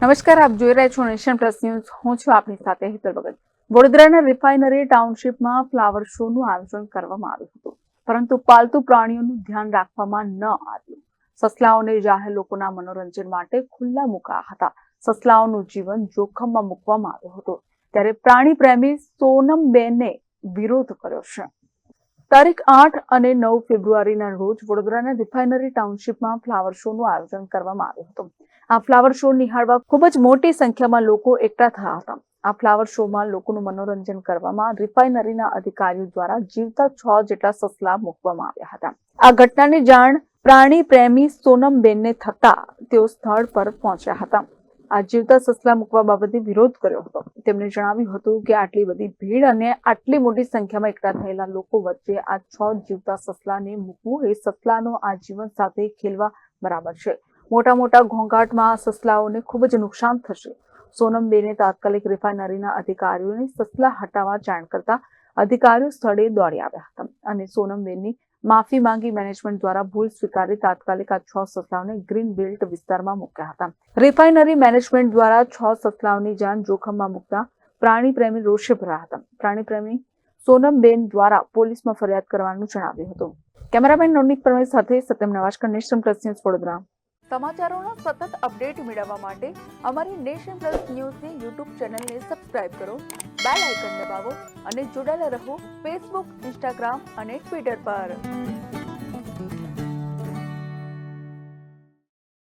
નમસ્કાર, આપ જોઈ રહ્યા છો નેશન પ્લસ ન્યૂઝ. હું છું આપની સાથે હિતલ ભગત. વડોદરાના રિફાઇનરી ટાઉનશીપમાં ફ્લાવર શોનું આયોજન કરવામાં આવ્યું હતું, પરંતુ પાલતુ પ્રાણીઓનું ધ્યાન રાખવામાં ન આવ્યું. સસલાઓને જાહેર લોકોના મનોરંજન માટે ખુલ્લા મુકાયા હતા. સસલાઓનું જીવન જોખમમાં મૂકવામાં આવ્યું હતું. ત્યારે પ્રાણી પ્રેમી સોનમબેને વિરોધ કર્યો છે. તારીખ 8 અને 9 ફેબ્રુઆરીના રોજ વડોદરાના રિફાઇનરી ટાઉનશીપમાં ફ્લાવર શોનું આયોજન કરવામાં આવ્યું હતું. આ ફ્લાવર શો નિહાળવા ખૂબ જ મોટી સંખ્યામાં લોકો એકઠા થયા હતા. આ ફ્લાવર શોમાં લોકોનું મનોરંજન કરવામાં રિફાઇનરીના અધિકારીઓ દ્વારા જીવતા 6 જેટલા સસલા મૂકવામાં આવ્યા હતા. આ ઘટનાની જાણ પ્રાણી પ્રેમી સોનમબેનને થતા તેઓ સ્થળ પર પહોંચ્યા હતા. આ જીવતા સસલા મૂકવા બાબતે વિરોધ કર્યો હતો. તેમણે જણાવ્યું હતું કે આટલી બધી ભીડ અને આટલી મોટી સંખ્યામાં એકઠા થયેલા લોકો વચ્ચે આ 6 જીવતા સસલાને મૂકવું એ સસલાનો આ જીવન સાથે ખેલવા બરાબર છે. મોટા મોટા ઘોંઘાટમાં સસલાઓને ખૂબ જ નુકસાન થશે. સોનમબેને તાત્કાલિક રિફાઇનરીના અધિકારીઓને સસલા હટાવવા જાણ કરતા અધિકારીઓ સ્થળે દોડી આવ્યા હતા અને સોનમબેનની માફી માંગી મેનેજમેન્ટ દ્વારા ભૂલ સ્વીકારી તાત્કાલિક આ 6 સસલાઓને ગ્રીન બેલ્ટ વિસ્તારમાં મૂક્યા હતા. રિફાઇનરી મેનેજમેન્ટ દ્વારા 6 સસલાઓની જાન જોખમમાં મૂકતા પ્રાણી પ્રેમી રોષે ભરાયા હતા. પ્રાણી પ્રેમી સોનમબેન દ્વારા પોલીસમાં ફરિયાદ કરવાનું જણાવ્યું હતું. કેમેરામેન નવનીત પરમેશ સાથે સત્યમ નવાશકર, નેશન પ્લસ ન્યૂઝ, વડોદરા. સમાચારોના સતત અપડેટ મેળવવા માટે અમારી નેશન પ્લસ ન્યૂઝની યુટ્યુબ ચેનલને સબસ્ક્રાઇબ કરો, બેલ આઇકન દબાવો અને જોડાયેલા રહો ફેસબુક, ઇન્સ્ટાગ્રામ અને ટ્વિટર પર.